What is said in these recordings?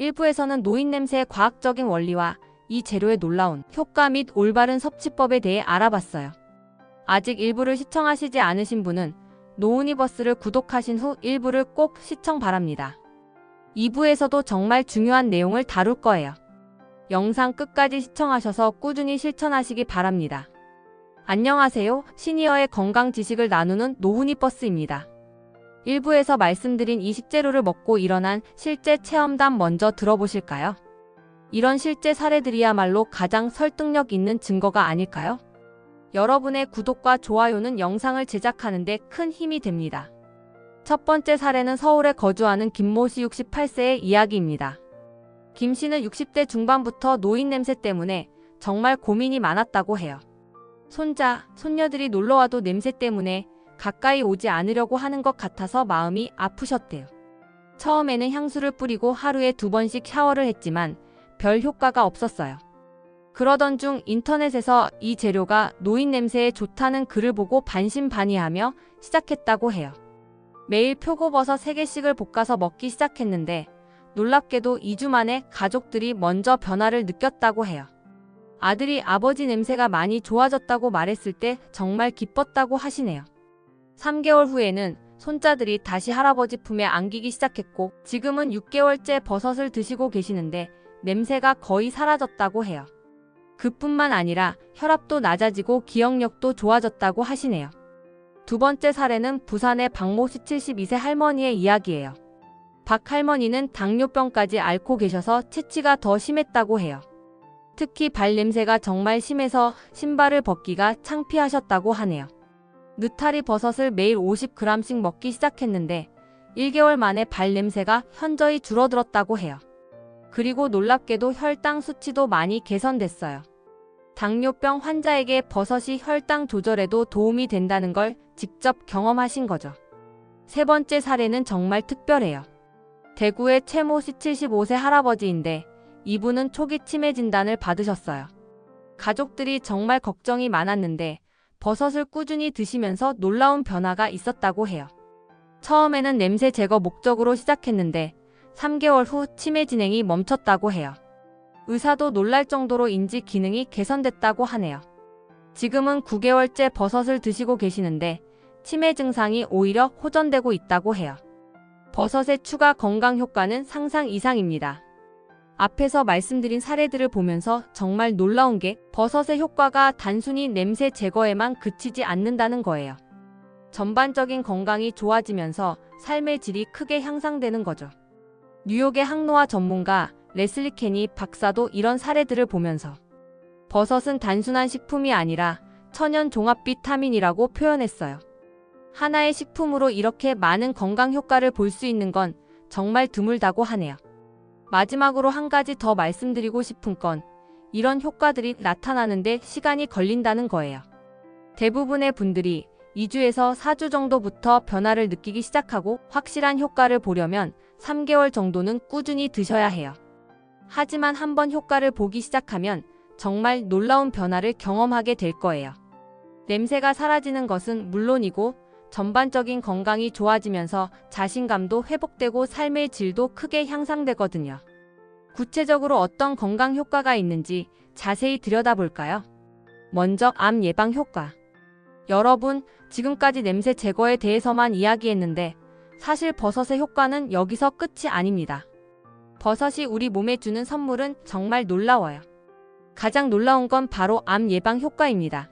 일부에서는 노인냄새의 과학적인 원리와 이 재료의 놀라운 효과 및 올바른 섭취법에 대해 알아봤어요. 아직 일부를 시청하시지 않으신 분은 노우니버스를 구독하신 후 일부를 꼭 시청 바랍니다. 2부에서도 정말 중요한 내용을 다룰 거예요. 영상 끝까지 시청하셔서 꾸준히 실천하시기 바랍니다. 안녕하세요. 시니어의 건강 지식을 나누는 노후니버스입니다. 1부에서 말씀드린 이 식재료를 먹고 일어난 실제 체험담 먼저 들어보실까요? 이런 실제 사례들이야말로 가장 설득력 있는 증거가 아닐까요? 여러분의 구독과 좋아요는 영상을 제작하는 데 큰 힘이 됩니다. 첫 번째 사례는 서울에 거주하는 김모 씨 68세의 이야기입니다. 김 씨는 60대 중반부터 노인 냄새 때문에 정말 고민이 많았다고 해요. 손자, 손녀들이 놀러와도 냄새 때문에 가까이 오지 않으려고 하는 것 같아서 마음이 아프셨대요. 처음에는 향수를 뿌리고 하루에 2번씩 샤워를 했지만 별 효과가 없었어요. 그러던 중 인터넷에서 이 재료가 노인 냄새에 좋다는 글을 보고 반신반의하며 시작했다고 해요. 매일 표고버섯 3개씩을 볶아서 먹기 시작했는데 놀랍게도 2주 만에 가족들이 먼저 변화를 느꼈다고 해요. 아들이 아버지 냄새가 많이 좋아졌다고 말했을 때 정말 기뻤다고 하시네요. 3개월 후에는 손자들이 다시 할아버지 품에 안기기 시작했고 지금은 6개월째 버섯을 드시고 계시는데 냄새가 거의 사라졌다고 해요. 그뿐만 아니라 혈압도 낮아지고 기억력도 좋아졌다고 하시네요. 두 번째 사례는 부산의 박모 씨 72세 할머니의 이야기예요. 박 할머니는 당뇨병까지 앓고 계셔서 체취가 더 심했다고 해요. 특히 발냄새가 정말 심해서 신발을 벗기가 창피하셨다고 하네요. 느타리 버섯을 매일 50g씩 먹기 시작했는데 1개월 만에 발냄새가 현저히 줄어들었다고 해요. 그리고 놀랍게도 혈당 수치도 많이 개선됐어요. 당뇨병 환자에게 버섯이 혈당 조절에도 도움이 된다는 걸 직접 경험하신 거죠. 세 번째 사례는 정말 특별해요. 대구의 최모 씨 75세 할아버지인데 이분은 초기 치매 진단을 받으셨어요. 가족들이 정말 걱정이 많았는데 버섯을 꾸준히 드시면서 놀라운 변화가 있었다고 해요. 처음에는 냄새 제거 목적으로 시작했는데 3개월 후 치매 진행이 멈췄다고 해요. 의사도 놀랄 정도로 인지 기능이 개선됐다고 하네요. 지금은 9개월째 버섯을 드시고 계시는데 치매 증상이 오히려 호전되고 있다고 해요. 버섯의 추가 건강 효과는 상상 이상입니다. 앞에서 말씀드린 사례들을 보면서 정말 놀라운 게 버섯의 효과가 단순히 냄새 제거에만 그치지 않는다는 거예요. 전반적인 건강이 좋아지면서 삶의 질이 크게 향상되는 거죠. 뉴욕의 항노화 전문가 레슬리 케니 박사도 이런 사례들을 보면서 버섯은 단순한 식품이 아니라 천연 종합 비타민이라고 표현했어요. 하나의 식품으로 이렇게 많은 건강 효과를 볼 수 있는 건 정말 드물다고 하네요. 마지막으로 한 가지 더 말씀드리고 싶은 건 이런 효과들이 나타나는데 시간이 걸린다는 거예요. 대부분의 분들이 2주에서 4주 정도부터 변화를 느끼기 시작하고 확실한 효과를 보려면 3개월 정도는 꾸준히 드셔야 해요. 하지만 한번 효과를 보기 시작하면 정말 놀라운 변화를 경험하게 될 거예요. 냄새가 사라지는 것은 물론이고 전반적인 건강이 좋아지면서 자신감도 회복되고 삶의 질도 크게 향상되거든요. 구체적으로 어떤 건강 효과가 있는지 자세히 들여다볼까요? 먼저 암 예방 효과. 여러분, 지금까지 냄새 제거에 대해서만 이야기했는데 사실 버섯의 효과는 여기서 끝이 아닙니다. 버섯이 우리 몸에 주는 선물은 정말 놀라워요. 가장 놀라운 건 바로 암 예방 효과입니다.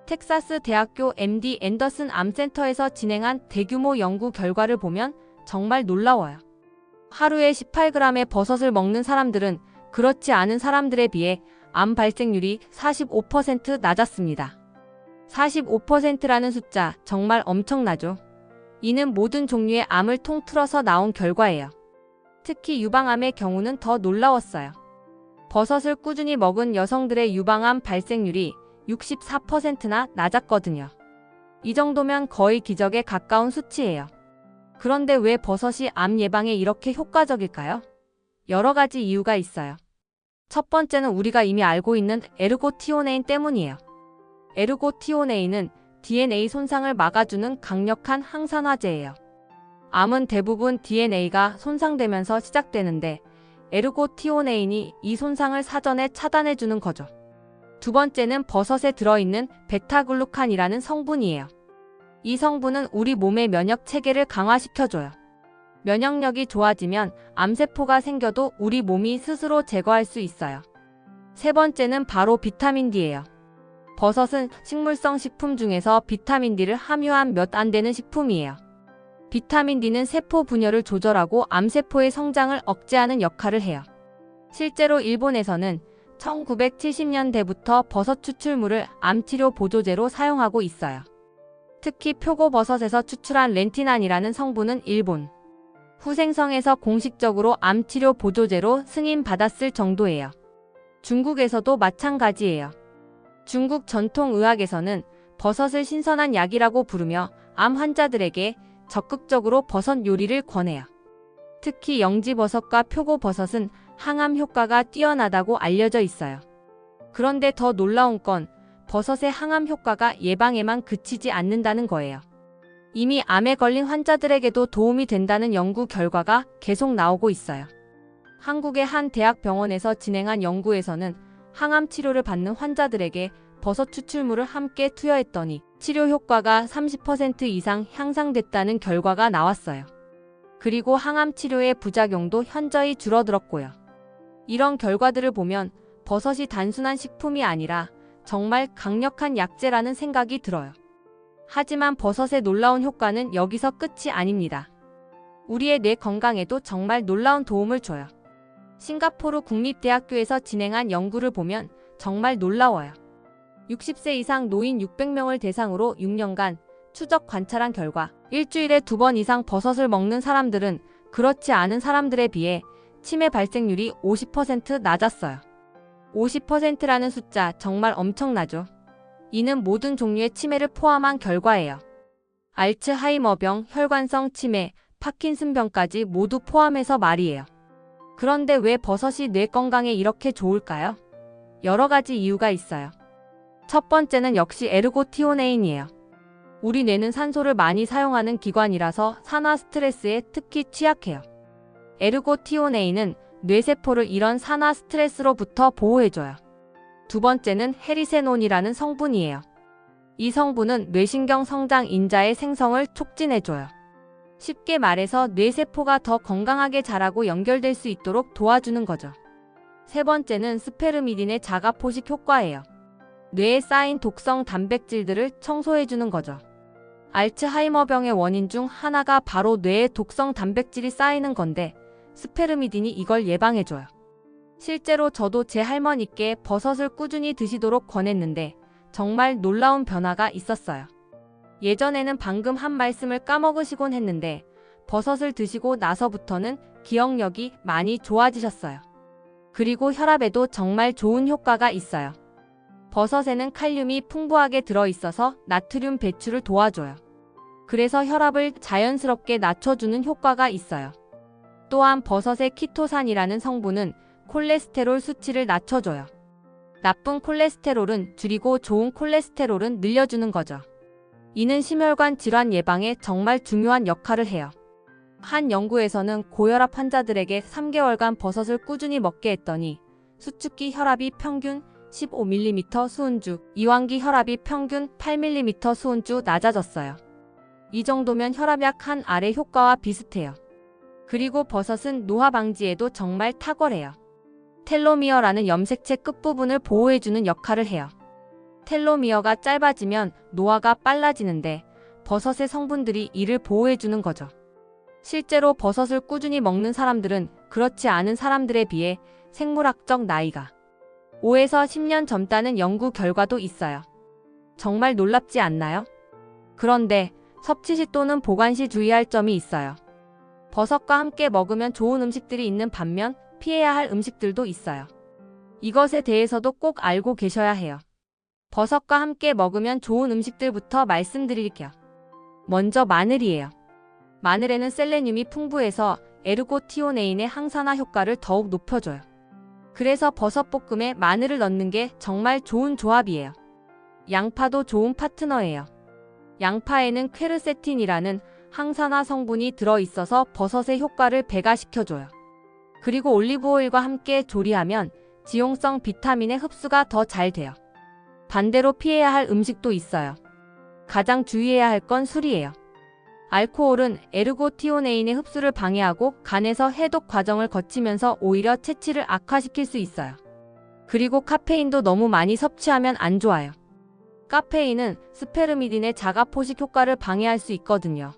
텍사스 대학교 MD 앤더슨 암센터에서 진행한 대규모 연구 결과를 보면 정말 놀라워요. 하루에 18g의 버섯을 먹는 사람들은 그렇지 않은 사람들에 비해 암 발생률이 45% 낮았습니다. 45%라는 숫자 정말 엄청나죠? 이는 모든 종류의 암을 통틀어서 나온 결과예요. 특히 유방암의 경우는 더 놀라웠어요. 버섯을 꾸준히 먹은 여성들의 유방암 발생률이 64%나 낮았거든요. 이 정도면 거의 기적에 가까운 수치예요. 그런데 왜 버섯이 암 예방에 이렇게 효과적일까요? 여러 가지 이유가 있어요. 첫 번째는 우리가 이미 알고 있는 에르고티오네인 때문이에요. 에르고티오네인은 DNA 손상을 막아주는 강력한 항산화제예요. 암은 대부분 DNA가 손상되면서 시작되는데 에르고티오네인이 이 손상을 사전에 차단해주는 거죠. 두 번째는 버섯에 들어있는 베타글루칸이라는 성분이에요. 이 성분은 우리 몸의 면역 체계를 강화시켜줘요. 면역력이 좋아지면 암세포가 생겨도 우리 몸이 스스로 제거할 수 있어요. 세 번째는 바로 비타민 D예요. 버섯은 식물성 식품 중에서 비타민 D를 함유한 몇 안 되는 식품이에요. 비타민 D는 세포 분열을 조절하고 암세포의 성장을 억제하는 역할을 해요. 실제로 일본에서는 1970년대부터 버섯 추출물을 암치료 보조제로 사용하고 있어요. 특히 표고버섯에서 추출한 렌티난이라는 성분은 일본 후생성에서 공식적으로 암치료 보조제로 승인받았을 정도예요. 중국에서도 마찬가지예요. 중국 전통의학에서는 버섯을 신선한 약이라고 부르며 암 환자들에게 적극적으로 버섯 요리를 권해요. 특히 영지버섯과 표고버섯은 항암 효과가 뛰어나다고 알려져 있어요. 그런데 더 놀라운 건 버섯의 항암 효과가 예방에만 그치지 않는다는 거예요. 이미 암에 걸린 환자들에게도 도움이 된다는 연구 결과가 계속 나오고 있어요. 한국의 한 대학병원에서 진행한 연구에서는 항암 치료를 받는 환자들에게 버섯 추출물을 함께 투여했더니 치료 효과가 30% 이상 향상됐다는 결과가 나왔어요. 그리고 항암 치료의 부작용도 현저히 줄어들었고요. 이런 결과들을 보면 버섯이 단순한 식품이 아니라 정말 강력한 약재라는 생각이 들어요. 하지만 버섯의 놀라운 효과는 여기서 끝이 아닙니다. 우리의 뇌 건강에도 정말 놀라운 도움을 줘요. 싱가포르 국립대학교에서 진행한 연구를 보면 정말 놀라워요. 60세 이상 노인 600명을 대상으로 6년간 추적 관찰한 결과 일주일에 2번 이상 버섯을 먹는 사람들은 그렇지 않은 사람들에 비해 치매 발생률이 50% 낮았어요. 50%라는 숫자 정말 엄청나죠? 이는 모든 종류의 치매를 포함한 결과예요. 알츠하이머병, 혈관성 치매, 파킨슨병까지 모두 포함해서 말이에요. 그런데 왜 버섯이 뇌 건강에 이렇게 좋을까요? 여러 가지 이유가 있어요. 첫 번째는 역시 에르고티오네인이에요. 우리 뇌는 산소를 많이 사용하는 기관이라서 산화 스트레스에 특히 취약해요. 에르고티오네인은 뇌세포를 이런 산화 스트레스로부터 보호해줘요. 두 번째는 헤리세논이라는 성분이에요. 이 성분은 뇌신경 성장 인자의 생성을 촉진해줘요. 쉽게 말해서 뇌세포가 더 건강하게 자라고 연결될 수 있도록 도와주는 거죠. 세 번째는 스페르미딘의 자가 포식 효과예요. 뇌에 쌓인 독성 단백질들을 청소해주는 거죠. 알츠하이머병의 원인 중 하나가 바로 뇌에 독성 단백질이 쌓이는 건데 스페르미딘이 이걸 예방해줘요. 실제로 저도 제 할머니께 버섯을 꾸준히 드시도록 권했는데 정말 놀라운 변화가 있었어요. 예전에는 방금 한 말씀을 까먹으시곤 했는데 버섯을 드시고 나서부터는 기억력이 많이 좋아지셨어요. 그리고 혈압에도 정말 좋은 효과가 있어요. 버섯에는 칼륨이 풍부하게 들어있어서 나트륨 배출을 도와줘요. 그래서 혈압을 자연스럽게 낮춰주는 효과가 있어요. 또한 버섯의 키토산이라는 성분은 콜레스테롤 수치를 낮춰줘요. 나쁜 콜레스테롤은 줄이고 좋은 콜레스테롤은 늘려주는 거죠. 이는 심혈관 질환 예방에 정말 중요한 역할을 해요. 한 연구에서는 고혈압 환자들에게 3개월간 버섯을 꾸준히 먹게 했더니 수축기 혈압이 평균 15mm 수은주, 이완기 혈압이 평균 8mm 수은주 낮아졌어요. 이 정도면 혈압약 한 알의 효과와 비슷해요. 그리고 버섯은 노화 방지에도 정말 탁월해요. 텔로미어라는 염색체 끝부분을 보호해주는 역할을 해요. 텔로미어가 짧아지면 노화가 빨라지는데 버섯의 성분들이 이를 보호해주는 거죠. 실제로 버섯을 꾸준히 먹는 사람들은 그렇지 않은 사람들에 비해 생물학적 나이가 5에서 10년 젊다는 연구 결과도 있어요. 정말 놀랍지 않나요? 그런데 섭취 시 또는 보관 시 주의할 점이 있어요. 버섯과 함께 먹으면 좋은 음식들이 있는 반면 피해야 할 음식들도 있어요. 이것에 대해서도 꼭 알고 계셔야 해요. 버섯과 함께 먹으면 좋은 음식들부터 말씀드릴게요. 먼저 마늘이에요. 마늘에는 셀레늄이 풍부해서 에르고티오네인의 항산화 효과를 더욱 높여줘요. 그래서 버섯 볶음에 마늘을 넣는 게 정말 좋은 조합이에요. 양파도 좋은 파트너예요. 양파에는 퀘르세틴이라는 항산화 성분이 들어있어서 버섯의 효과를 배가시켜줘요. 그리고 올리브오일과 함께 조리하면 지용성 비타민의 흡수가 더 잘 돼요. 반대로 피해야 할 음식도 있어요. 가장 주의해야 할 건 술이에요. 알코올은 에르고티오네인의 흡수를 방해하고 간에서 해독 과정을 거치면서 오히려 체취를 악화시킬 수 있어요. 그리고 카페인도 너무 많이 섭취하면 안 좋아요. 카페인은 스페르미딘의 자가 포식 효과를 방해할 수 있거든요.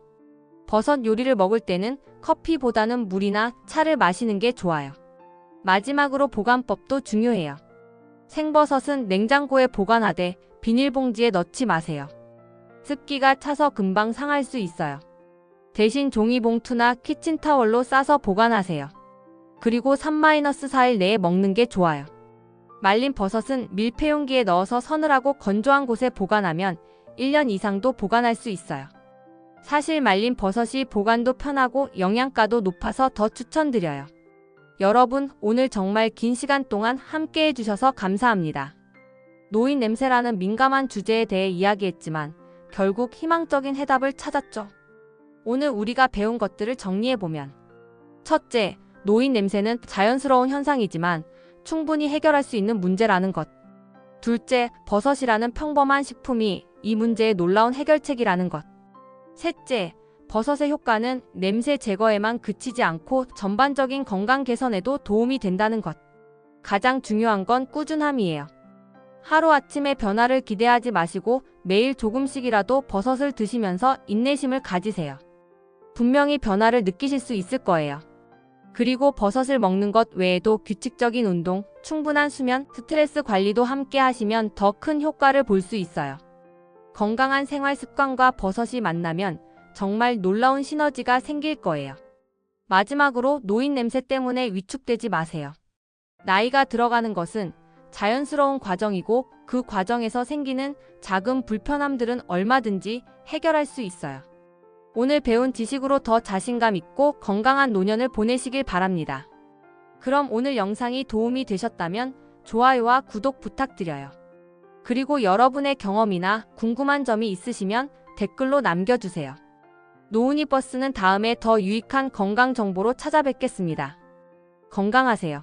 버섯 요리를 먹을 때는 커피보다는 물이나 차를 마시는 게 좋아요. 마지막으로 보관법도 중요해요. 생버섯은 냉장고에 보관하되 비닐봉지에 넣지 마세요. 습기가 차서 금방 상할 수 있어요. 대신 종이봉투나 키친타월로 싸서 보관하세요. 그리고 3-4일 내에 먹는 게 좋아요. 말린 버섯은 밀폐용기에 넣어서 서늘하고 건조한 곳에 보관하면 1년 이상도 보관할 수 있어요. 사실 말린 버섯이 보관도 편하고 영양가도 높아서 더 추천드려요. 여러분, 오늘 정말 긴 시간 동안 함께 해주셔서 감사합니다. 노인 냄새라는 민감한 주제에 대해 이야기했지만 결국 희망적인 해답을 찾았죠. 오늘 우리가 배운 것들을 정리해보면, 첫째, 노인 냄새는 자연스러운 현상이지만 충분히 해결할 수 있는 문제라는 것. 둘째, 버섯이라는 평범한 식품이 이 문제의 놀라운 해결책이라는 것. 셋째, 버섯의 효과는 냄새 제거에만 그치지 않고 전반적인 건강 개선에도 도움이 된다는 것. 가장 중요한 건 꾸준함이에요. 하루아침에 변화를 기대하지 마시고 매일 조금씩이라도 버섯을 드시면서 인내심을 가지세요. 분명히 변화를 느끼실 수 있을 거예요. 그리고 버섯을 먹는 것 외에도 규칙적인 운동, 충분한 수면, 스트레스 관리도 함께 하시면 더 큰 효과를 볼 수 있어요. 건강한 생활 습관과 버섯이 만나면 정말 놀라운 시너지가 생길 거예요. 마지막으로 노인 냄새 때문에 위축되지 마세요. 나이가 들어가는 것은 자연스러운 과정이고 그 과정에서 생기는 작은 불편함들은 얼마든지 해결할 수 있어요. 오늘 배운 지식으로 더 자신감 있고 건강한 노년을 보내시길 바랍니다. 그럼 오늘 영상이 도움이 되셨다면 좋아요와 구독 부탁드려요. 그리고 여러분의 경험이나 궁금한 점이 있으시면 댓글로 남겨주세요. 노은이 버스는 다음에 더 유익한 건강 정보로 찾아뵙겠습니다. 건강하세요.